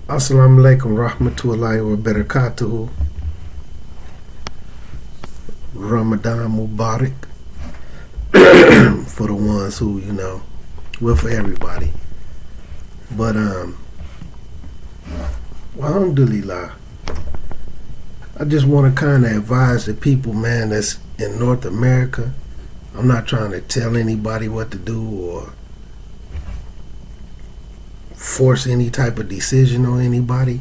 Assalamu alaikum rahmatullahi wa barakatuhu. Ramadan Mubarak for the ones who, well, for everybody. But, alhamdulillah, I just want to kind of advise the people, man, that's in North America. I'm not trying to tell anybody what to do or force any type of decision on anybody,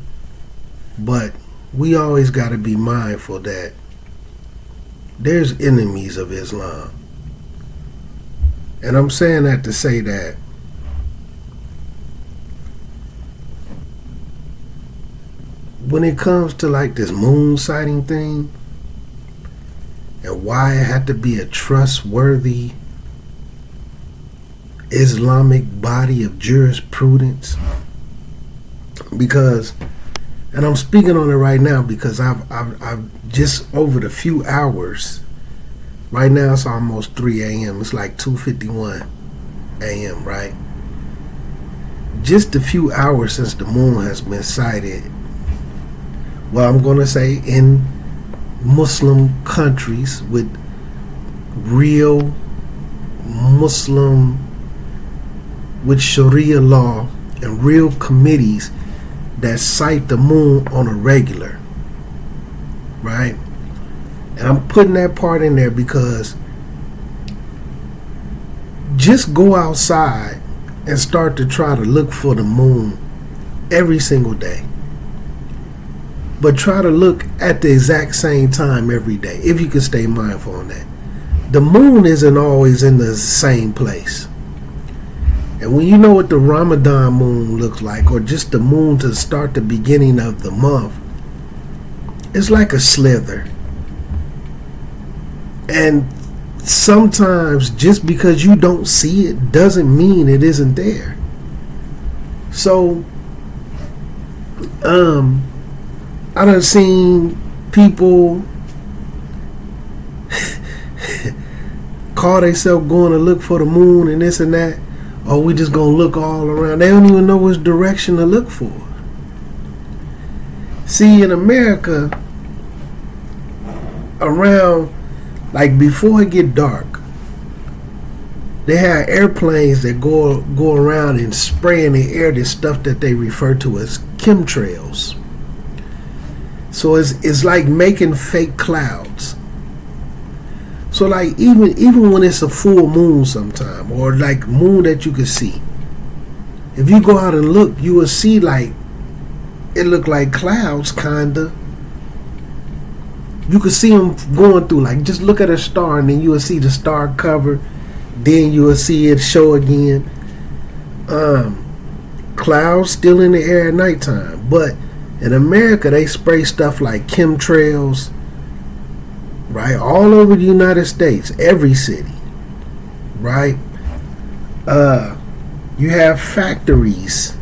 but we always got to be mindful that there's enemies of Islam. And I'm saying that to say that when it comes to like this moon sighting thing and why it had to be a trustworthy Islamic body of jurisprudence, because, and I'm speaking on it right now because I've just over the few hours. Right now it's almost 3 a.m. It's like 2:51 a.m. Right? Just a few hours since the moon has been sighted. Well, I'm gonna say in Muslim countries with real Muslim, with Sharia law and real committees that sight the moon on a regular, right? And I'm putting that part in there because just go outside and start to try to look for the moon every single day. But try to look at the exact same time every day, if you can stay mindful on that. The moon isn't always in the same place. And when you know what the Ramadan moon looks like, or just the moon to start the beginning of the month, it's like a slither. And sometimes just because you don't see it doesn't mean it isn't there. So, I done seen people call themselves going to look for the moon and this and that. Or we just gonna look all around. They don't even know which direction to look for. See, in America, around, like before it get dark, they have airplanes that go around and spray in the air this stuff that they refer to as chemtrails. So it's like making fake clouds. So like even when it's a full moon sometime, or like moon that you can see, if you go out and look, you will see like it look like clouds kinda. You can see them going through, like just look at a star and then you will see the star cover, then you will see it show again. Clouds still in the air at nighttime, but in America they spray stuff like chemtrails, right, all over the United States, every city, right? You have factories,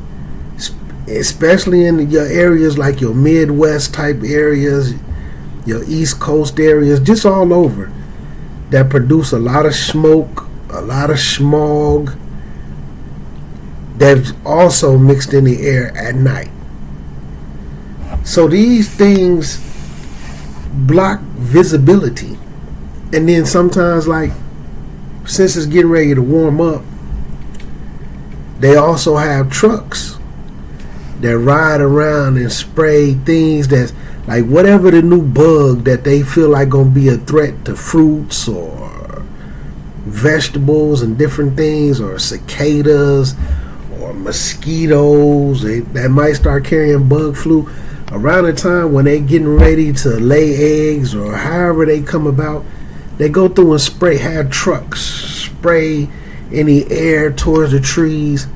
especially in your areas like your Midwest type areas, your East Coast areas, just all over, that produce a lot of smoke, a lot of smog, that's also mixed in the air at night. So these things block visibility. And then sometimes, like, since it's getting ready to warm up, they also have trucks that ride around and spray things that's like whatever the new bug that they feel like gonna be a threat to fruits or vegetables and different things, or cicadas or mosquitoes that might start carrying bug flu. Around the time when they getting ready to lay eggs or however they come about, they go through and spray, have trucks spray in the air towards the trees.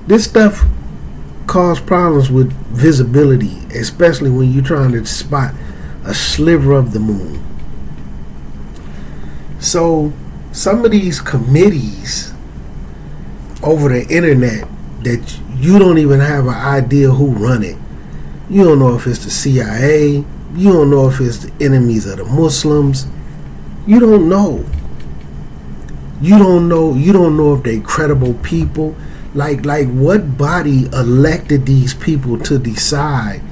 This stuff cause problems with visibility, especially when you're trying to spot a sliver of the moon. So some of these committees over the internet that you don't even have an idea who run it. You don't know if it's the CIA. You don't know if it's the enemies of the Muslims. You don't know. You don't know if they credible people. Like what body elected these people to decide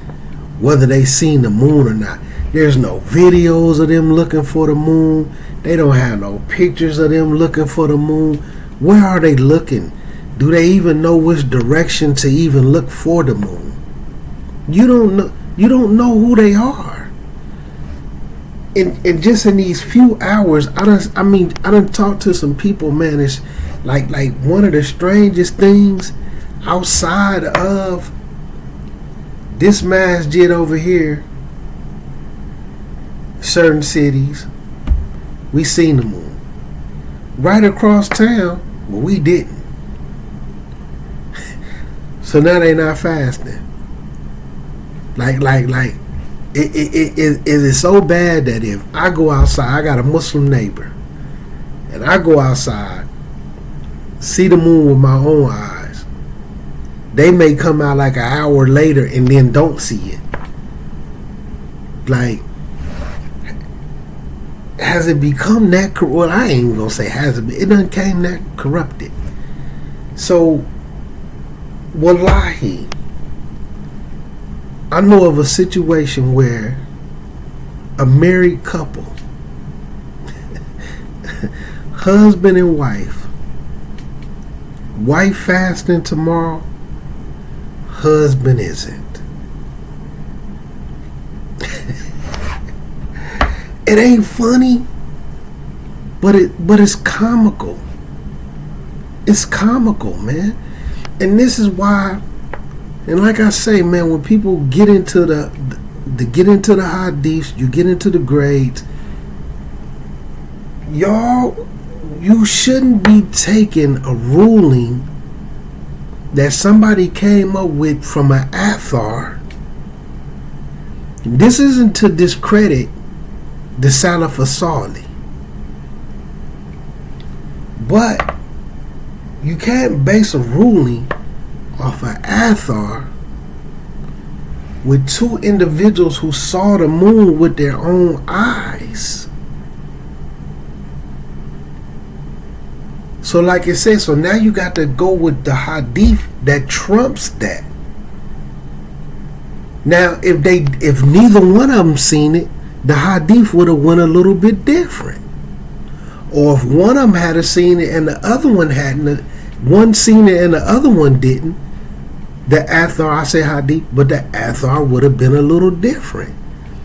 whether they seen the moon or not? There's no videos of them looking for the moon. They don't have no pictures of them looking for the moon. Where are they looking? Do they even know which direction to even look for the moon? You don't know. You don't know who they are. And just in these few hours, I done talked to some people, man. It's like one of the strangest things outside of this masjid over here, certain cities, we seen the moon. Right across town, but we didn't. So now they not fasting. It is so bad that if I go outside, I got a Muslim neighbor, and I go outside, see the moon with my own eyes, they may come out like an hour later and then don't see it. Like, has it become that? Well, I ain't gonna say has it. It done came that corrupted. So, wallahi, I know of a situation where a married couple, husband and wife fasting tomorrow, husband isn't. It ain't funny, but it's comical. It's comical, man. And this is why, and like I say, man, when people get into the hadiths, you get into the grades, you shouldn't be taking a ruling that somebody came up with from an athar. This isn't to discredit the Salaf as-Salih, but you can't base a ruling off an athar with two individuals who saw the moon with their own eyes. So like it says, so now you got to go with the hadith that trumps that. Now if neither one of them seen it, the hadith would have went a little bit different. Or if one of them had seen it and the other one hadn't, one seen it and the other one didn't, the athar, I say hadith, but the athar would have been a little different.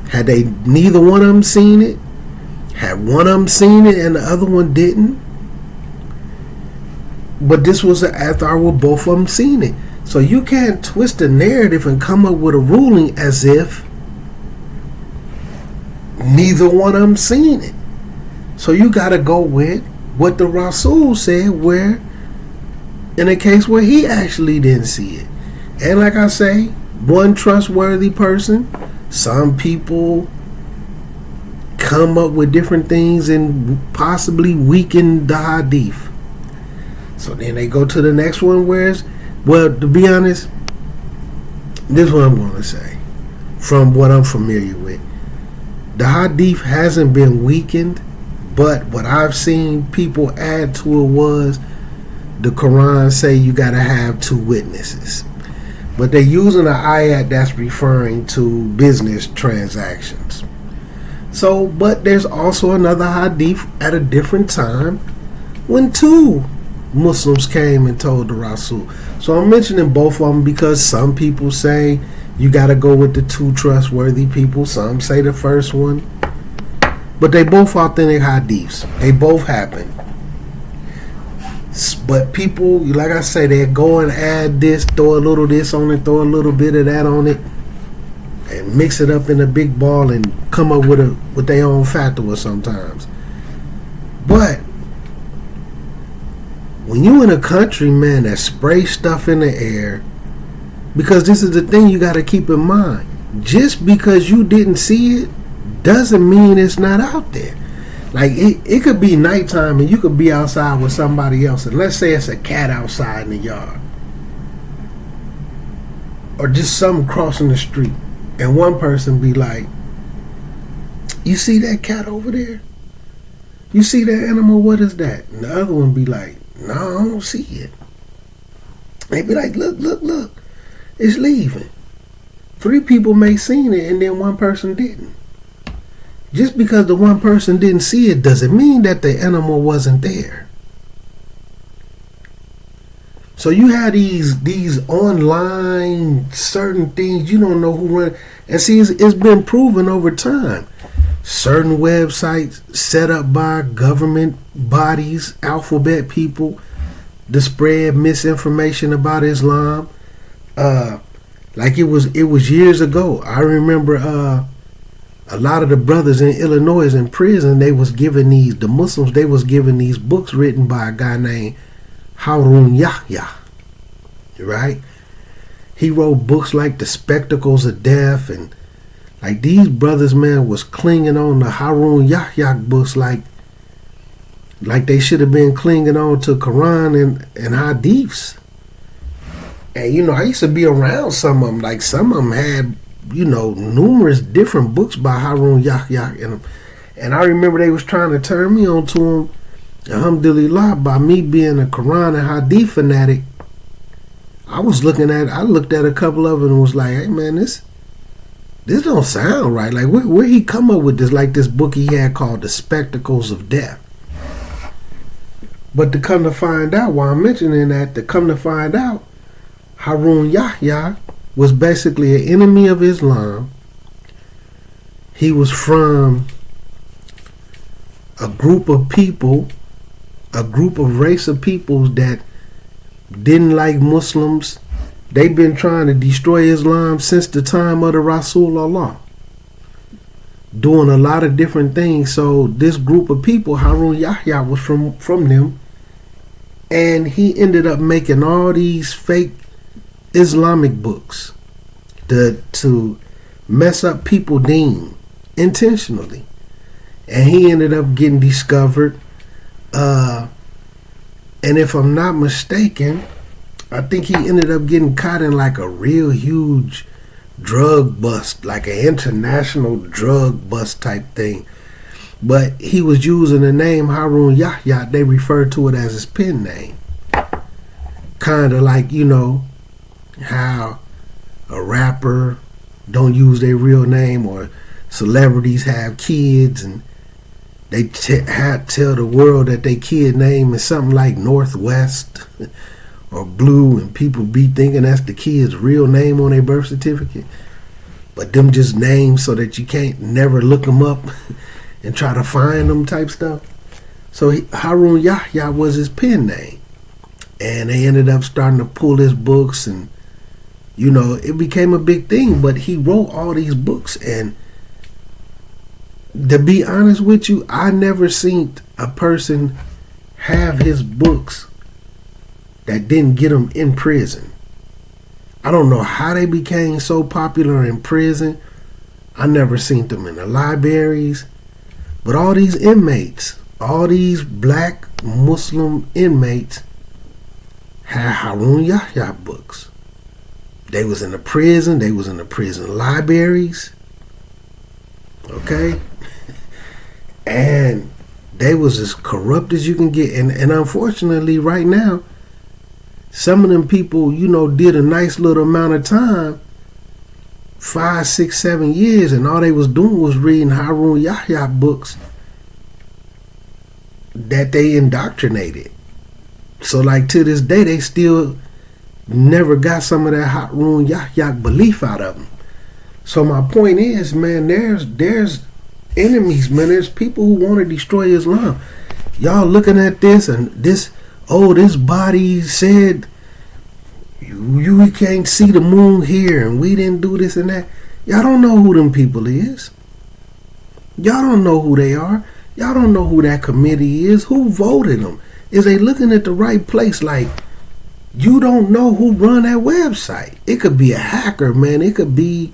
Had they neither one of them seen it, had one of them seen it and the other one didn't, but this was an athar where both of them seen it. So you can't twist the narrative and come up with a ruling as if neither one of them seen it. So you got to go with what the Rasul said, where in a case where he actually didn't see it. And like I say, one trustworthy person, some people come up with different things and possibly weaken the hadith. So then they go to the next one where well, to be honest, this is what I'm going to say from what I'm familiar with. The hadith hasn't been weakened, but what I've seen people add to it was the Quran say you got to have two witnesses. But they're using an ayat that's referring to business transactions. So, but there's also another hadith at a different time when two Muslims came and told the Rasul. So I'm mentioning both of them because some people say you got to go with the two trustworthy people. Some say the first one. But they both authentic hadiths. They both happen. But people, like I say, they go and add this, throw a little this on it, throw a little bit of that on it, and mix it up in a big ball and come up with their own fatwa sometimes. But when you in a country, man, that spray stuff in the air, because this is the thing you got to keep in mind. Just because you didn't see it doesn't mean it's not out there. Like it could be nighttime and you could be outside with somebody else, and let's say it's a cat outside in the yard, or just something crossing the street, and one person be like, "You see that cat over there? You see that animal? What is that?" And the other one be like, "No, I don't see it." They be like, look, it's leaving. 3 people may seen it and then 1 person didn't. Just because the 1 person didn't see it doesn't mean that the animal wasn't there. So you have these online certain things you don't know who run. And see, it's been proven over time. Certain websites set up by government bodies, alphabet people, to spread misinformation about Islam. Like it was years ago. I remember a lot of the brothers in Illinois in prison. The Muslims. They was given these books written by a guy named Harun Yahya. Right? He wrote books like The Spectacles of Death, and like these brothers, man, was clinging on to Harun Yahya books like they should have been clinging on to Quran and Hadiths. And I used to be around some of them. Like some of them had, numerous different books by Harun Yahya in them. And I remember they was trying to turn me on to them. Alhamdulillah, by me being a Quran and Hadith fanatic, I looked at a couple of them and was like, hey man, this don't sound right. Like where he come up with this? Like this book he had called The Spectacles of Death. But to come to find out, while I'm mentioning that, Harun Yahya was basically an enemy of Islam. He was from a group of race of peoples that didn't like Muslims. They've been trying to destroy Islam since the time of the Rasulullah, doing a lot of different things. So this group of people, Harun Yahya was from them, and he ended up making all these fake Islamic books to mess up people Deen intentionally. And he ended up getting discovered. And if I'm not mistaken, I think he ended up getting caught in like a real huge drug bust, like an international drug bust type thing. But he was using the name Harun Yahya. They referred to it as his pen name. Kind of like, how a rapper don't use their real name, or celebrities have kids and they tell the world that their kid name is something like Northwest or Blue, and people be thinking that's the kid's real name on their birth certificate, but them just names so that you can't never look them up and try to find them type stuff. So Harun Yahya was his pen name, and they ended up starting to pull his books, and it became a big thing. But he wrote all these books, and to be honest with you, I never seen a person have his books that didn't get them in prison. I don't know how they became so popular in prison. I never seen them in the libraries. But all these inmates, all these black Muslim inmates had Harun Yahya books. They was in the prison. They was in the prison libraries. Okay? And they was as corrupt as you can get. And unfortunately, right now, some of them people, did a nice little amount of time, 5, 6, 7 years, and all they was doing was reading Harun Yahya books that they indoctrinated. So like to this day, they still never got some of that Harun Yahya belief out of them. So my point is, man, there's enemies, man. There's people who want to destroy Islam. Y'all looking at this and this body said you can't see the moon here and we didn't do this and that. Y'all don't know who them people is. Y'all don't know who they are. Y'all don't know who that committee is. Who voted them? Is they looking at the right place? Like, you don't know who run that website. It could be a hacker, man. It could be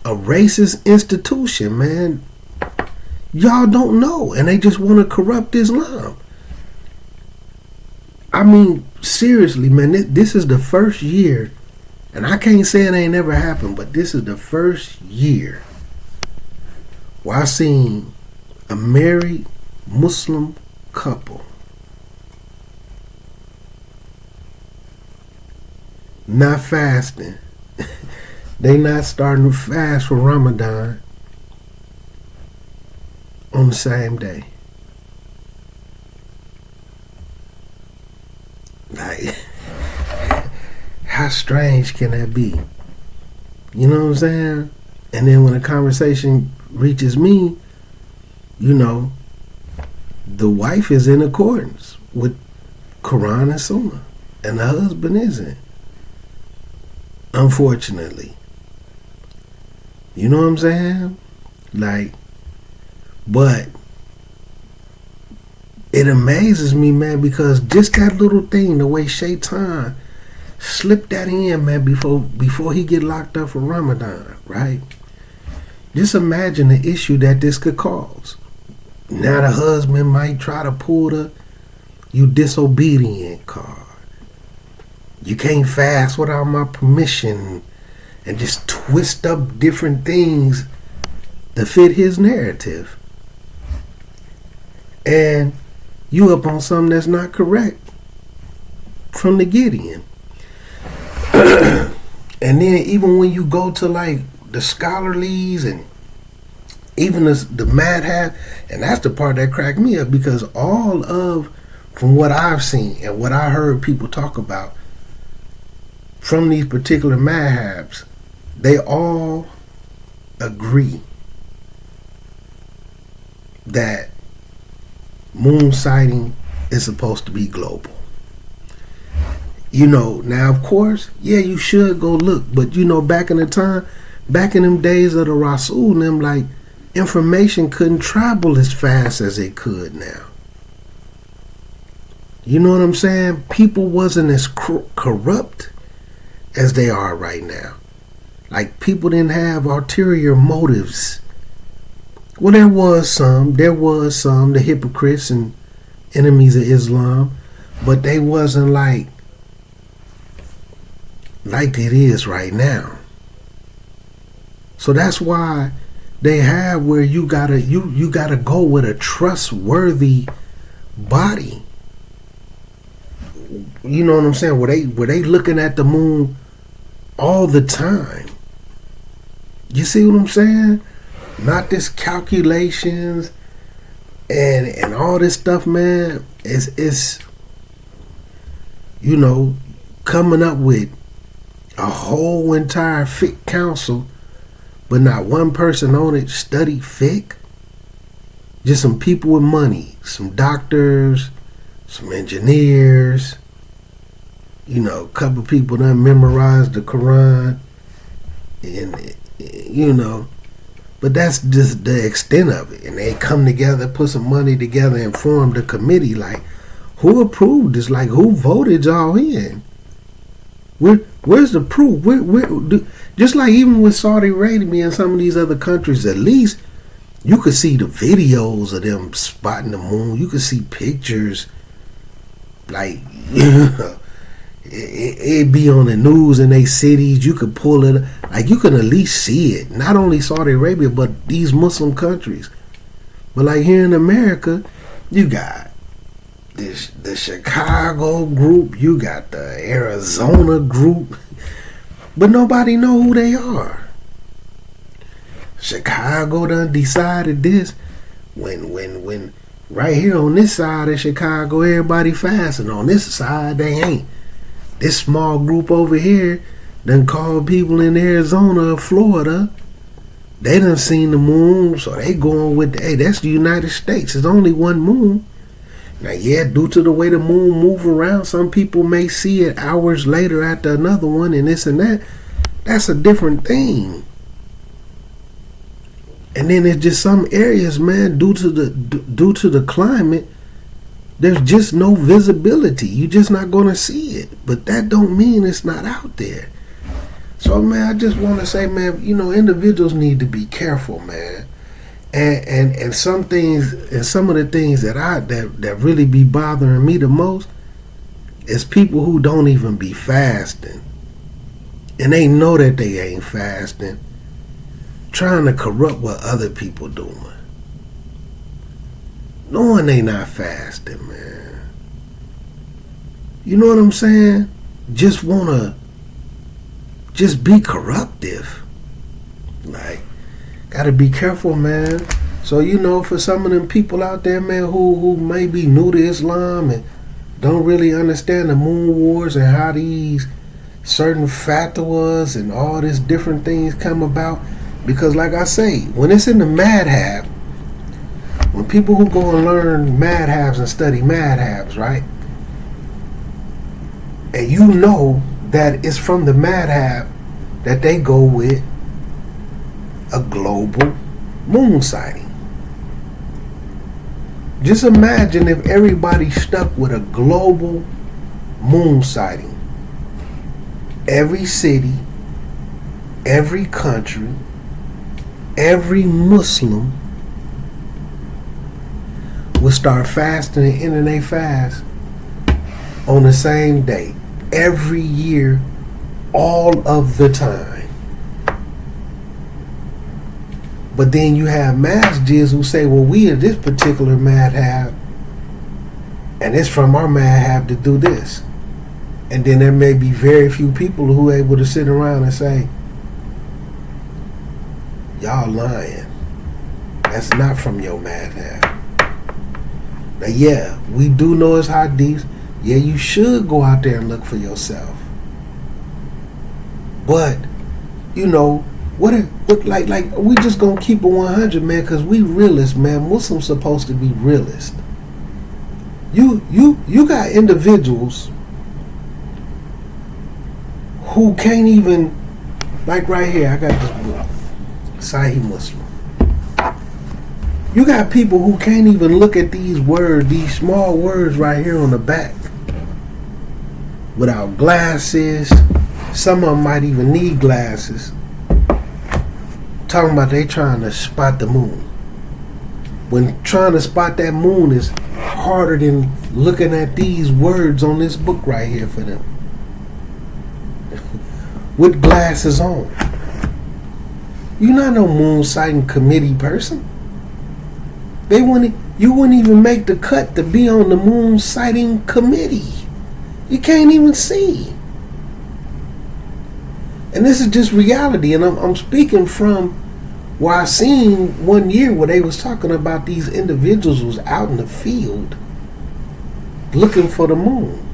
a racist institution, man. Y'all don't know, and they just want to corrupt Islam. I mean, seriously, man, this is the first year, and I can't say it ain't never happened, but this is the first year where I seen a married Muslim couple not fasting. They not starting to fast for Ramadan on the same day. Like, how strange can that be? You know what I'm saying? And then when the conversation reaches me, you know, the wife is in accordance with Quran and Sunnah, and the husband isn't. Unfortunately. You know what I'm saying? Like, but it amazes me, man, because just that little thing, the way Shaitan slipped that in, man, before he get locked up for Ramadan, right? Just imagine the issue that this could cause. Now the husband might try to pull the "you disobedient" card. You can't fast without my permission, and just twist up different things to fit his narrative. And you up on something that's not correct from the Gideon. And then even when you go to like the scholarlies and even the mad hat, and that's the part that cracked me up, because all of, from what I've seen and what I heard people talk about from these particular madhabs, they all agree that moon sighting is supposed to be global. You know, now of course, yeah, you should go look, but you know, back in them days of the Rasul and them, like, information couldn't travel as fast as it could now. You know what I'm saying? People wasn't as corrupt as they are right now. Like, people didn't have ulterior motives. Well, there was some, the hypocrites and enemies of Islam, but they wasn't like it is right now. So that's why they have where you gotta go with a trustworthy body. You know what I'm saying? Where they looking at the moon all the time. You see what I'm saying? Not this calculations and all this stuff, man. It's you know, coming up with a whole entire fiqh council, but not one person on it study fiqh. Just some people with money, some doctors, some engineers, you know, a couple people that memorized the Quran, and you know, but that's just the extent of it. And they come together, put some money together, and formed a committee. Like, who approved this? Like, who voted y'all in? Where's the proof? Just like even with Saudi Arabia and some of these other countries, at least you could see the videos of them spotting the moon. You could see pictures. Like, it'd be on the news in they cities. You could pull it. Like, you could at least see it. Not only Saudi Arabia, but these Muslim countries. But like here in America, you got the Chicago group, you got the Arizona group, but nobody know who they are. Chicago done decided this when right here on this side of Chicago everybody fasting, on this side they ain't. This small group over here done called people in Arizona or Florida. They done seen the moon, so they going with hey, that's the United States. There's only one moon. Now, yeah, due to the way the moon move around, some people may see it hours later after another one and this and that. That's a different thing. And then there's just some areas, man, due to the climate, there's just no visibility. You're just not going to see it. But that don't mean it's not out there. So, man, I just want to say, man, you know, individuals need to be careful, man. And some things, and some of the things that really be bothering me the most is people who don't even be fasting, and they know that they ain't fasting, trying to corrupt what other people doing, knowing they not fasting, man. You know what I'm saying? Just wanna just be corruptive. Like, gotta be careful, man. So, for some of them people out there, man, who may be new to Islam and don't really understand the moon wars and how these certain fatwas and all these different things come about. Because like I say, when it's in the madhab, when people who go and learn madhabs and study madhabs, right? And you know that it's from the madhab that they go with a global moon sighting. Just imagine if everybody stuck with a global moon sighting. Every city, every country, every Muslim would start fasting and ending their fast on the same day, every year, all of the time. But then you have masjids who say, well, we are this particular madhab, and it's from our madhab to do this. And then there may be very few people who are able to sit around and say, y'all lying. That's not from your madhab. Now, yeah, we do know it's hadiths. Yeah, you should go out there and look for yourself. But, what we just gonna keep it 100, man, because we realists, man. Muslims supposed to be realists. You got individuals who can't even, like right here, I got this book, Sahih Muslim. You got people who can't even look at these words, these small words right here on the back, without glasses. Some of them might even need glasses. Talking about they trying to spot the moon. When trying to spot that moon is harder than looking at these words on this book right here for them. With glasses on. You're not no moon sighting committee person. You wouldn't even make the cut to be on the moon sighting committee. You can't even see. And this is just reality. And I'm speaking from where I seen one year where they was talking about these individuals was out in the field looking for the moon.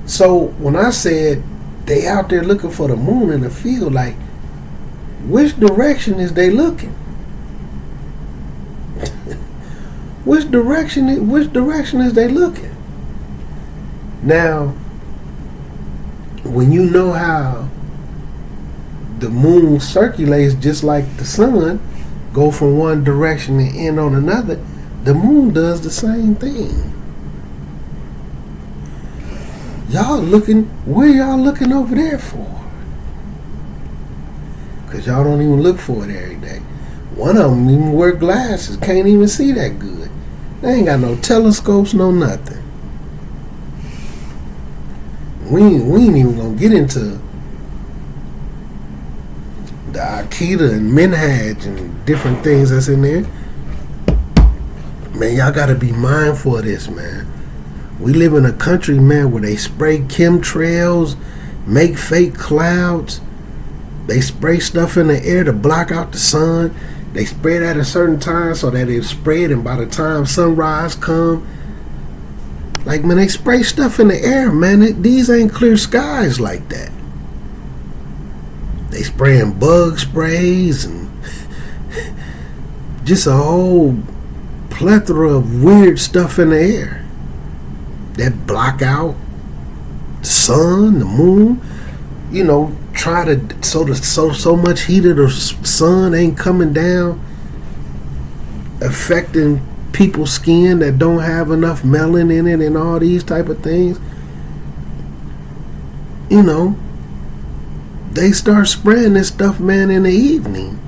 So when I said they out there looking for the moon in the field, like, which direction is they looking? Which direction is they looking? Now, when you know how the moon circulates just like the sun, go from one direction and end on another, the moon does the same thing. Where y'all looking over there for? Because y'all don't even look for it every day. One of them even wear glasses, can't even see that good. They ain't got no telescopes, no nothing. We ain't even gonna get into the Aqidah and Minhaj and different things that's in there. Man, y'all gotta be mindful of this, man. We live in a country, man, where they spray chemtrails, make fake clouds. They spray stuff in the air to block out the sun. They spray it at a certain time so that it's sprayed, and by the time sunrise come, like, man, they spray stuff in the air, man. These ain't clear skies like that. They spraying bug sprays and just a whole plethora of weird stuff in the air that block out the sun, the moon. Try to so much heat of the sun ain't coming down, affecting people's skin that don't have enough melanin in it and all these type of things. They start spraying this stuff, man, in the evening.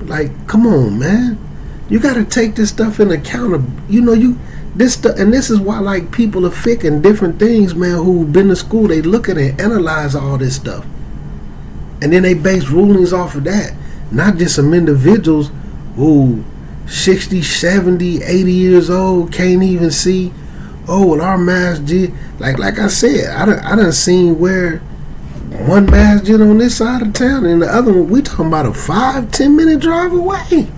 Like, come on, man. You got to take this stuff in account. This stuff, and this is why, like, people are fick and different things, man, who've been to school, they look at it and analyze all this stuff. And then they base rulings off of that. Not just some individuals who 60, 70, 80 years old can't even see Oh, well, our masjid, like I said, I done seen where one masjid on this side of town and the other one, we talking about a 5-10 minute drive away.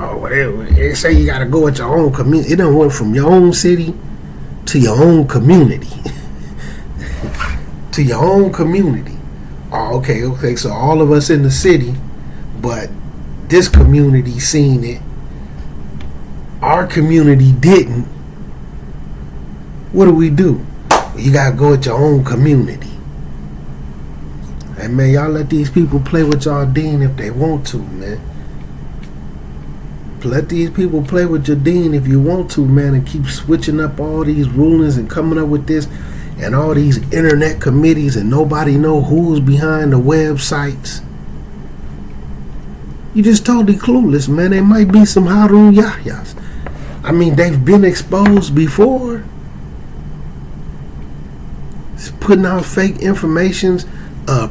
Oh, well, they say you gotta go at your own community. It done went from your own city to your own community. To your own community. Oh, okay, so all of us in the city, but this community seen it. Our community didn't. What do? You gotta go at your own community. Hey man, y'all let these people play with y'all Deen if they want to, man. Let these people play with your Deen if you want to, man, and keep switching up all these rulings and coming up with this and all these internet committees and nobody know who's behind the websites. You just totally clueless, man. There might be some Harun Yahyas. I mean, they've been exposed before. It's putting out fake informations,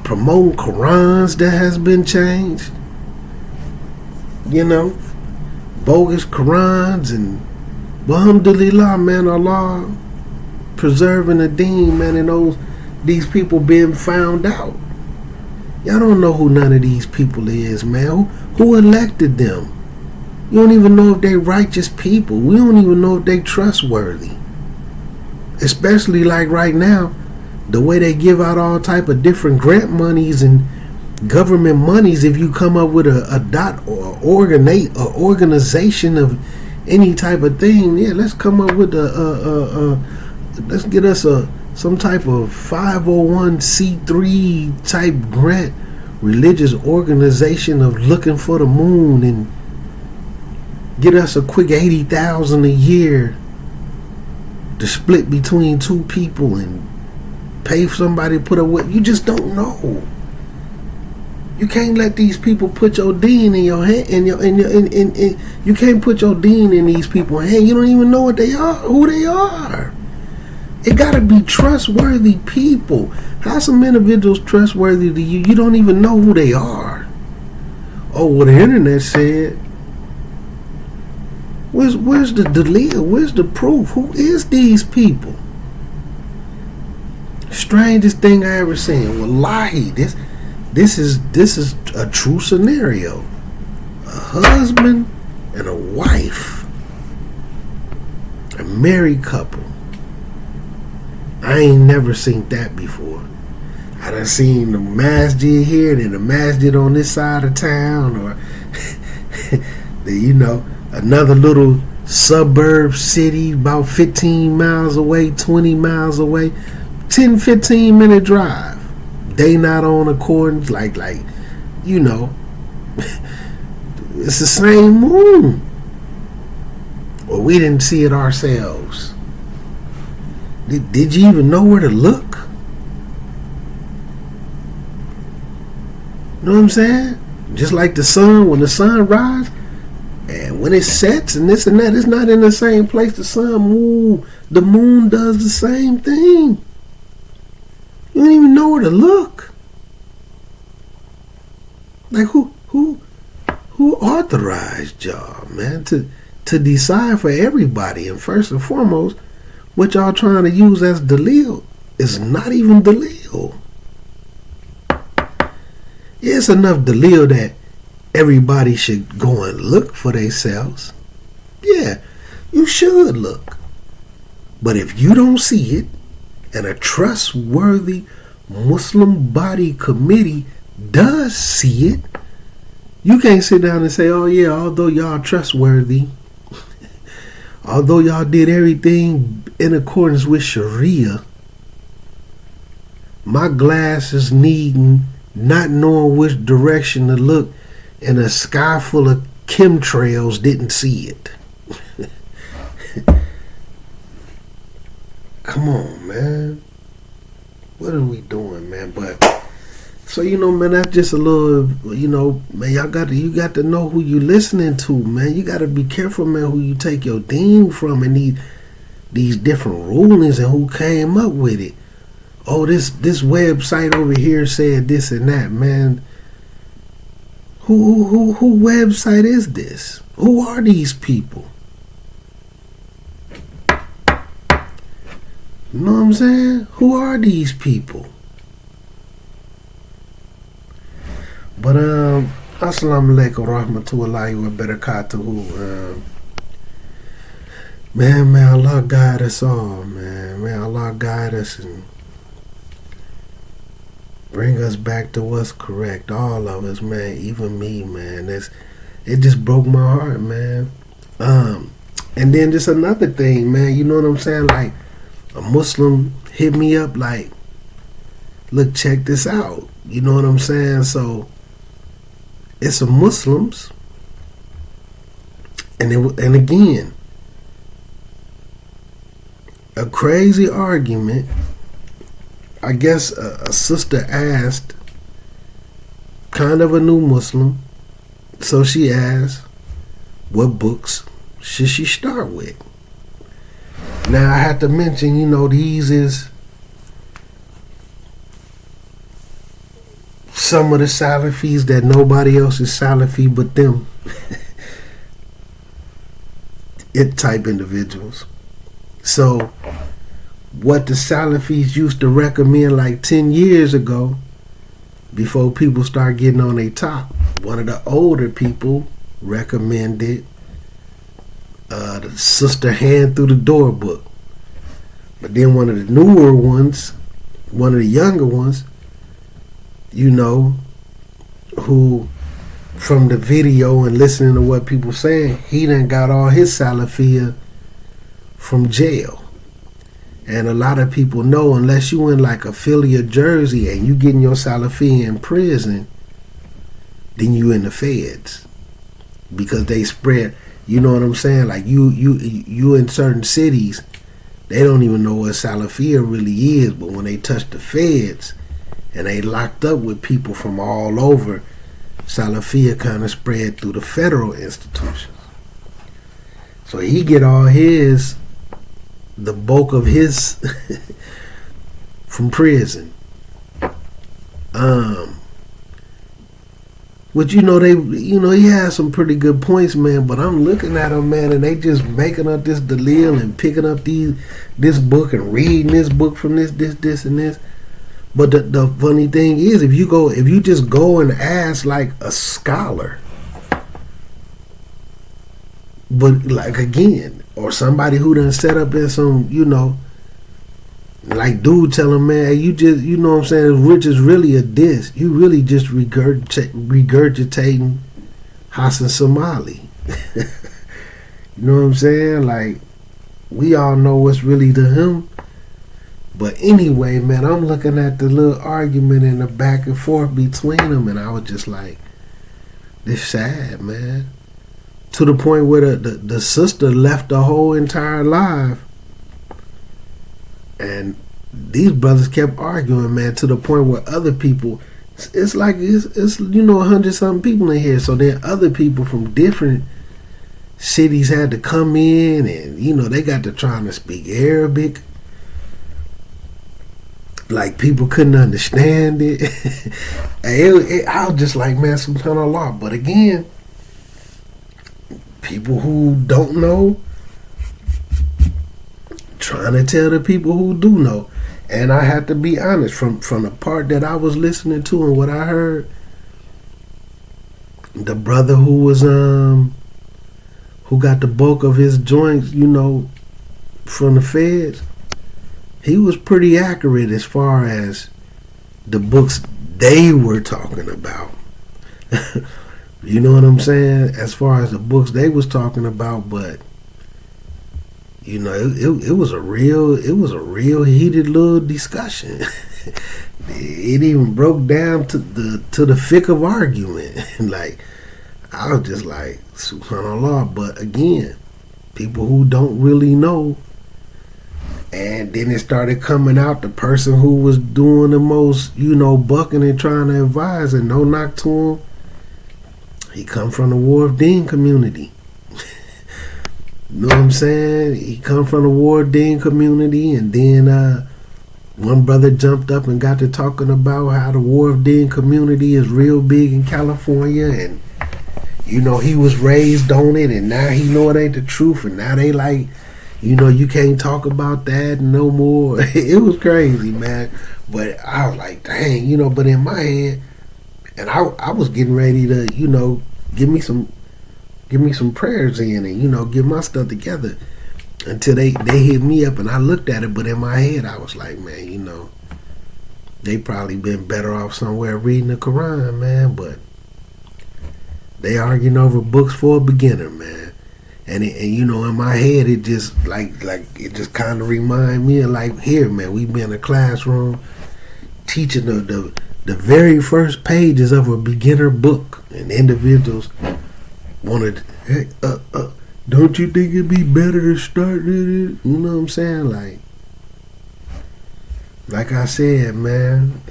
promoting Qurans that has been changed. You know, bogus Qurans, and alhamdulillah, man, Allah preserving the Deen, man, and these people being found out. Y'all don't know who none of these people is, man. Who elected them? You don't even know if they righteous people. We don't even know if they trustworthy. Especially like right now, the way they give out all type of different grant monies and government monies. If you come up with a dot or organization of any type of thing, yeah, let's come up with let's get us some type of 501c3 type grant religious organization of looking for the moon and get us a quick $80,000 a year to split between two people and pay for somebody to put away. You just don't know. You can't let these people put your Deen in your hand, and you can't put your Deen in these people's hand. You don't even know what they are, who they are. It gotta be trustworthy people. How some individuals trustworthy to you? You don't even know who they are. Oh, well, the internet said. Where's the dalil? Where's the proof? Who is these people? Strangest thing I ever seen. Wallahi, this is a true scenario. A husband and a wife, a married couple. I ain't never seen that before. I done seen the masjid here and then the masjid on this side of town, or another little suburb city about 15 miles away, 20 miles away, 10-15 minute drive. They not on accordance, like it's the same moon. Well, we didn't see it ourselves. Did you even know where to look? You know what I'm saying? Just like the sun, when the sun rises and when it sets and this and that, it's not in the same place. The moon does the same thing. You don't even know where to look. Like who authorized y'all, man, to decide for everybody? And first and foremost, what y'all trying to use as dalil is not even dalil. It's enough dalil that everybody should go and look for themselves. Yeah, you should look. But if you don't see it, and a trustworthy Muslim body committee does see it, you can't sit down and say, oh yeah, although y'all trustworthy, although y'all did everything in accordance with Sharia, my glasses needing, not knowing which direction to look, and a sky full of chemtrails didn't see it. Come on, man. What are we doing, man? But so man, that's just a little, man. You got to know who you listening to, man. You got to be careful, man, who you take your Deen from and these different rulings and who came up with it. Oh, this website over here said this and that, man. Who website is this? Who are these people? You know what I'm saying? Who are these people? But assalamu alaikum rahmatullahi wa barakatuhu. Man, may Allah guide us all, man. May Allah guide us and bring us back to what's correct. All of us, man. Even me, man. It just broke my heart, man. And then just another thing, man. You know what I'm saying? Like, a Muslim hit me up like, look, check this out. You know what I'm saying? So, it's some Muslims. And again, a crazy argument. I guess a sister asked, kind of a new Muslim, so she asked, what books should she start with? Now I have to mention, these is some of the Salafis that nobody else is Salafi but them. It type individuals. So what the Salafis used to recommend like 10 years ago, before people start getting on their top, one of the older people recommended the Sister Hand Through the Door book. But then one of the newer ones, one of the younger ones, who from the video and listening to what people saying, he done got all his Salafiyah from jail. And a lot of people know, unless you in like a Philly or Jersey and you getting your Salafiyah in prison, then you in the feds. Because they spread, you know what I'm saying? Like you in certain cities, they don't even know what Salafiyah really is. But when they touch the feds and they locked up with people from all over, Salafiyah kind of spread through the federal institutions. So he get all the bulk of his from prison. Which he has some pretty good points, man. But I'm looking at them, man, and they just making up this dalil and picking up this book and reading this book from this, and this. But the funny thing is, if you just go and ask like a scholar, but like again, or somebody who done set up in some, like dude tell him, man, you just, you know what I'm saying, Rich is really a diss. You really just regurgitating Hassan Somali. You know what I'm saying? Like, we all know what's really to him. But anyway, man, I'm looking at the little argument and the back and forth between them, and I was just like, this sad, man. To the point where the sister left the whole entire live. And these brothers kept arguing, man, to the point where other people, it's like, it's 100-something people in here. So then other people from different cities had to come in and, they got to trying to speak Arabic. Like, people couldn't understand it. I was just like, man, subhanAllah. But again, people who don't know, trying to tell the people who do know. And I have to be honest, from the part that I was listening to and what I heard, the brother who was who got the bulk of his joints, from the feds, he was pretty accurate as far as the books they were talking about. You know what I'm saying? As far as the books they was talking about, but it was a real heated little discussion. It even broke down to the thick of argument. Like, I was just like, subhanAllah. But again, people who don't really know. And then it started coming out, the person who was doing the most, bucking and trying to advise, and no knock to him, he come from the Wharf Deen community. You know what I'm saying? He come from the Ward Deen community, and then one brother jumped up and got to talking about how the Ward Deen community is real big in California, and he was raised on it, and now he know it ain't the truth, and now they like, You can't talk about that no more. It was crazy, man. But I was like, dang, but in my head, and I was getting ready to, give me some prayers in and, get my stuff together until they hit me up and I looked at it. But in my head, I was like, man, they probably been better off somewhere reading the Quran, man. But they arguing over books for a beginner, man. And in my head, it just like it just kind of remind me of like, here, man, we be in a classroom teaching the very first pages of a beginner book, and individuals wanted, hey, don't you think it'd be better to start it? You know what I'm saying? Like I said, man,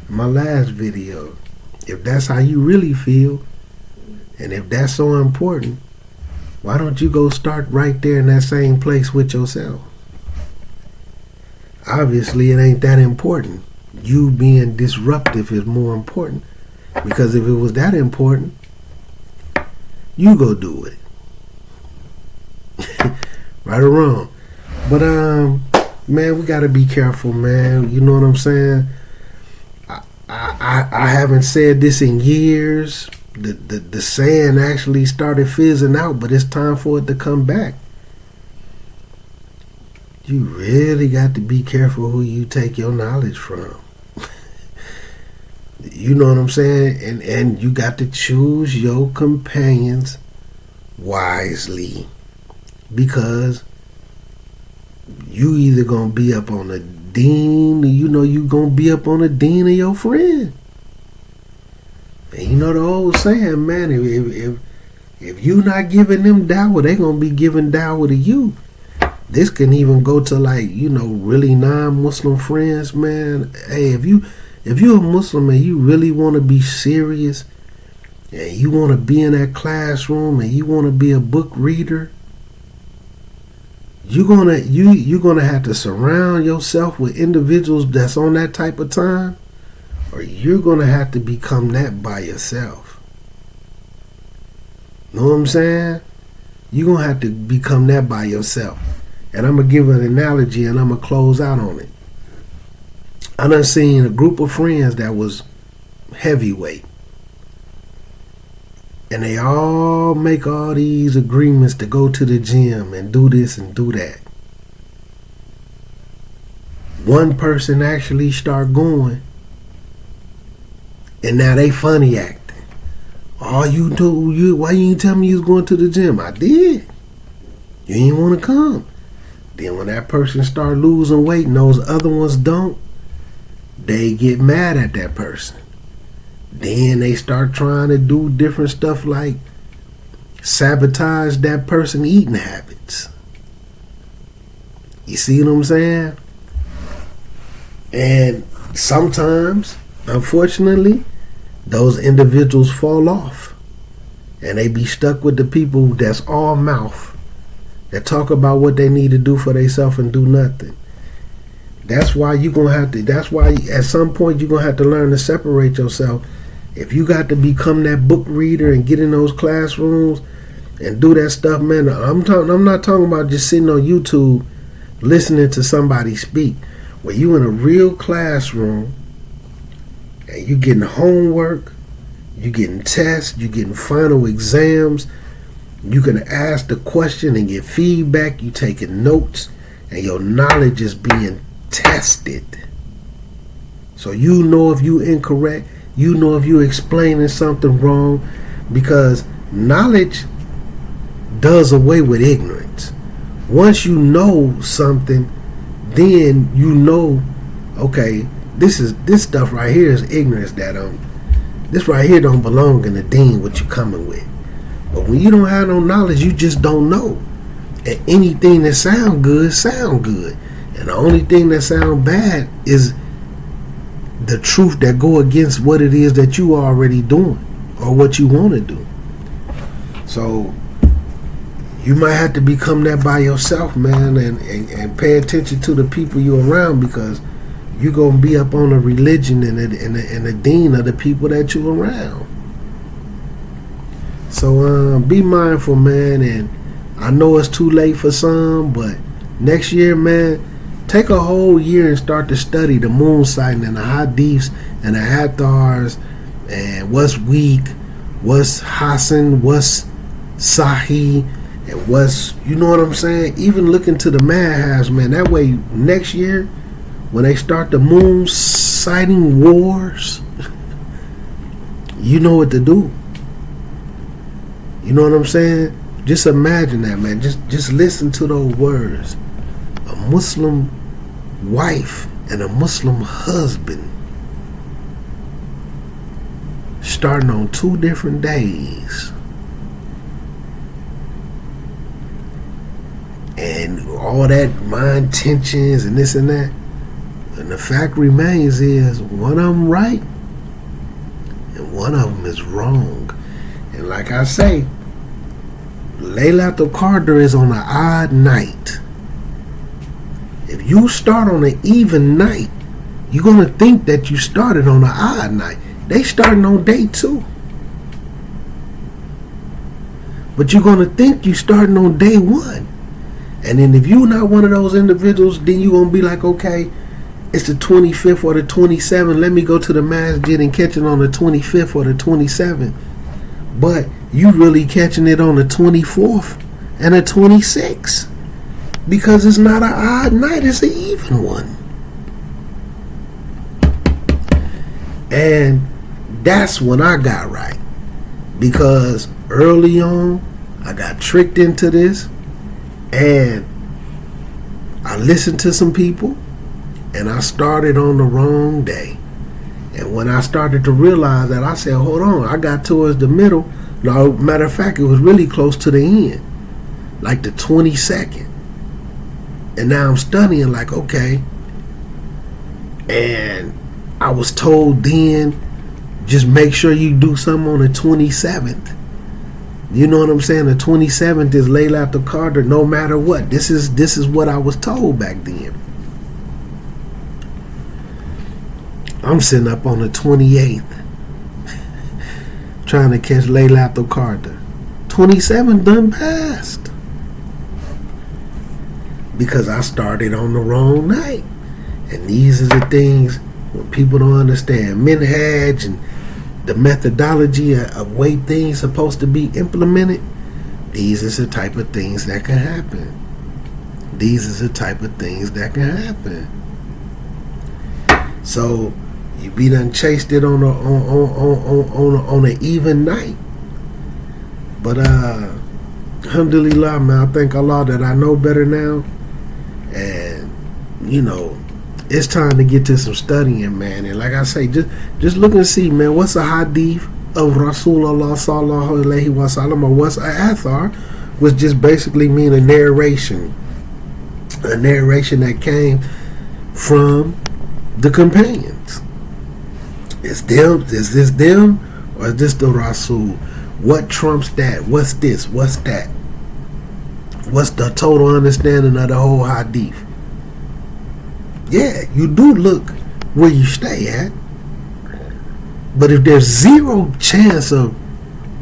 my last video, if that's how you really feel, and if that's so important, why don't you go start right there in that same place with yourself? Obviously, it ain't that important. You being disruptive is more important, because if it was that important, you go do it. Right or wrong. But man, we gotta be careful, man. You know what I'm saying? I haven't said this in years. The saying actually started fizzing out, but it's time for it to come back. You really got to be careful who you take your knowledge from. You know what I'm saying? And you got to choose your companions wisely, because you either gonna be up on the Deen, or you gonna be up on the Deen of your friend. And the old saying, man, if you not giving them dawah, they gonna be giving dawah to you. This can even go to really non-Muslim friends, man. Hey, if you're a Muslim and you really want to be serious, and you want to be in that classroom, and you want to be a book reader, you're gonna have to surround yourself with individuals that's on that type of time, or you're gonna have to become that by yourself. Know what I'm saying? You're gonna have to become that by yourself. And I'm gonna give an analogy, and I'm gonna close out on it. I done seen a group of friends that was heavyweight, and they all make all these agreements to go to the gym and do this and do that. One person actually start going, and now they funny acting. Why you didn't tell me you was going to the gym? I did. You didn't want to come. Then when that person start losing weight and those other ones don't, they get mad at that person. Then they start trying to do different stuff like sabotage that person eating habits. You see what I'm saying? And sometimes, unfortunately, those individuals fall off, and they be stuck with the people that's all mouth, that talk about what they need to do for themselves and do nothing. That's why at some point you're gonna have to learn to separate yourself. If you got to become that book reader and get in those classrooms and do that stuff, man, I'm not talking about just sitting on YouTube listening to somebody speak. When you in a real classroom and you getting homework, you getting tests, you getting final exams, you can ask the question and get feedback, you taking notes, and your knowledge is being tested. So you know if you incorrect, you know if you explaining something wrong, because knowledge does away with ignorance. Once you know something, then you know, okay, this stuff right here is ignorance this right here don't belong in the Deen what you coming with. But when you don't have no knowledge, you just don't know. And anything that sound good. And the only thing that sound bad is the truth that go against what it is that you are already doing or what you want to do. So you might have to become that by yourself, man, and pay attention to the people you're around, because you're going to be up on the religion and the Deen of the people that you're around. So be mindful, man, and I know it's too late for some, but next year, man, take a whole year and start to study the moon sighting and the hadiths and the athars and what's weak, what's hasan, what's sahih, and what's, you know what I'm saying? Even look into the madhabs, man. That way, next year, when they start the moon sighting wars, you know what to do. You know what I'm saying? Just imagine that, man. Just listen to those words. A Muslim wife and a Muslim husband starting on 2 different days. And all that mind tensions and this and that. And the fact remains is one of them right and one of them is wrong. And like I say, Laylatul Qadr is on an odd night. If you start on an even night, you're going to think that you started on an odd night. They starting on day 2. But you're going to think you starting on day 1. And then if you're not one of those individuals, then you're going to be like, okay, it's the 25th or the 27th. Let me go to the masjid and catch it on the 25th or the 27th. But you really catching it on the 24th and the 26th. Because it's not an odd night, it's an even one. And that's when I got right. Because early on, I got tricked into this. And I listened to some people. And I started on the wrong day. And when I started to realize that, I said, hold on, I got towards the middle. No, matter of fact, it was really close to the end. Like the 22nd. And now I'm studying like, okay. And I was told then, just make sure you do something on the 27th. You know what I'm saying? The 27th is Laylatul Qadr no matter what. This is what I was told back then. I'm sitting up on the 28th trying to catch Laylatul Qadr. 27 done passed. Because I started on the wrong night. And these are the things when people don't understand minhaj and the methodology of way things supposed to be implemented. These is the type of things that can happen. These is the type of things that can happen. So you be done chased it on an even night. But alhamdulillah, man, I thank Allah that I know better now. And you know, it's time to get to some studying, man. And like I say, just look and see, man, what's a hadith of Rasulullah sallallahu alaihi wasallam, or what's a athar, which just basically mean a narration that came from the companions. Is this them, or is this the Rasul? What trumps that? What's this? What's that? What's the total understanding of the whole hadith? Yeah, you do look where you stay at. But if there's zero chance of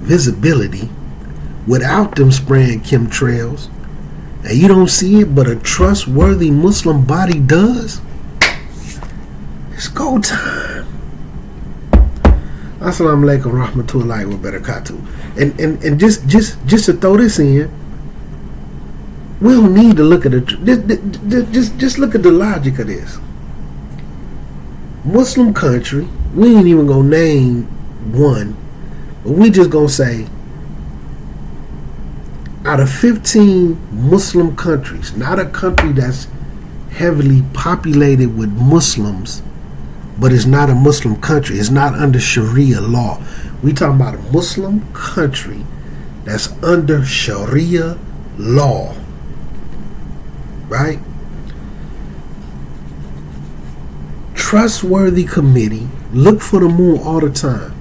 visibility without them spraying chemtrails, and you don't see it, but a trustworthy Muslim body does, it's go time. Assalamu alaikum rahmatullahi wa barakatuh. And just to throw this in, we don't need to look at it. Just look at the logic of this. Muslim country, we ain't even gonna name one, but we just gonna say, out of 15 Muslim countries, not a country that's heavily populated with Muslims, but it's not a Muslim country, it's not under Sharia law. We talking about a Muslim country that's under Sharia law. Right? Trustworthy committee, look for the moon all the time.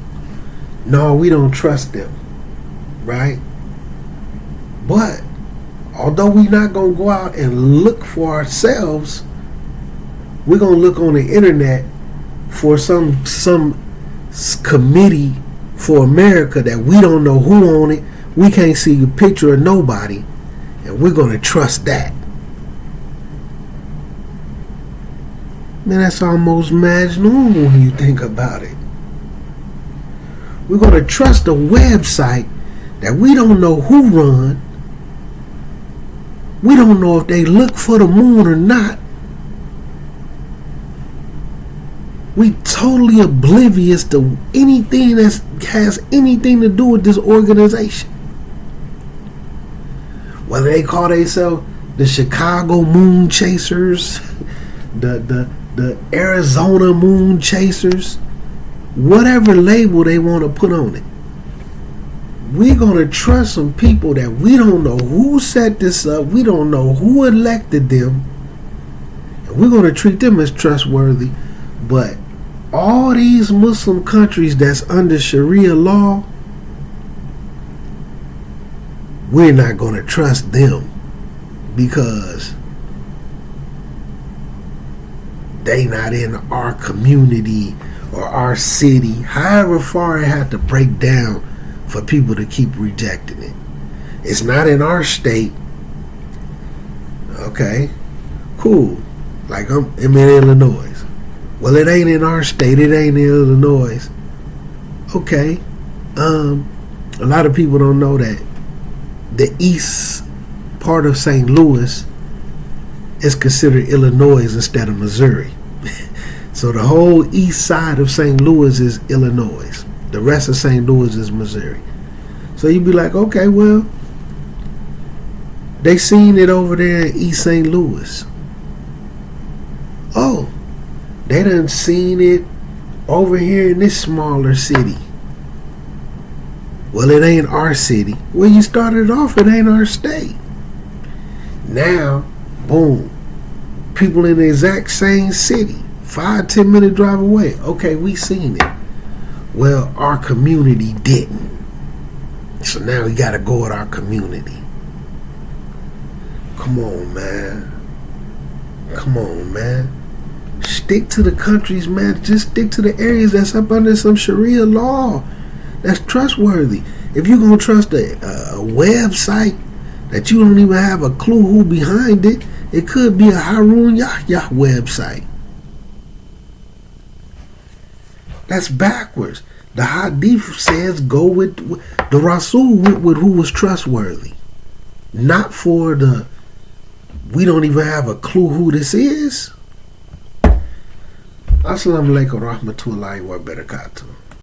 No, we don't trust them. Right? But although we're not going to go out and look for ourselves, we're going to look on the internet for some committee for America that we don't know who on it. We can't see a picture of nobody. and we're going to trust that. Man, that's almost Majnun when you think about it. We're going to trust a website that we don't know who run. We don't know if they look for the moon or not. We totally oblivious to anything that has anything to do with this organization. Whether they call themselves the Chicago Moon Chasers, the Arizona Moon Chasers, whatever label they want to put on it. We're going to trust some people that we don't know who set this up. We don't know who elected them. And we're going to treat them as trustworthy. But all these Muslim countries that's under Sharia law, we're not going to trust them because they not in our community or our city, however far it had to break down for people to keep rejecting it. It's not in our state. Okay, cool. Like I'm in Illinois. Well, it ain't in our state. It ain't in Illinois. Okay. A lot of people don't know that the east part of St. Louis is considered Illinois instead of Missouri. So the whole east side of St. Louis is Illinois. The rest of St. Louis is Missouri. So you'd be like, okay, well, they seen it over there in East St. Louis. Oh, they done seen it over here in this smaller city. Well, it ain't our city. When you started off, it ain't our state. Now, boom, people in the exact same city, 5-10 minute drive away. Okay, we seen it. Well, our community didn't. So now we got to go with our community. Come on, man. Come on, man. Stick to the countries, man. Just stick to the areas that's up under some Sharia law. That's trustworthy. If you're going to trust a website that you don't even have a clue who behind it, it could be a Harun Yahya website. That's backwards. The Hadith says go with the Rasul went with who was trustworthy. Not for the we don't even have a clue who this is. Assalamu alaikum wa rahmatullahi wa barakatuh.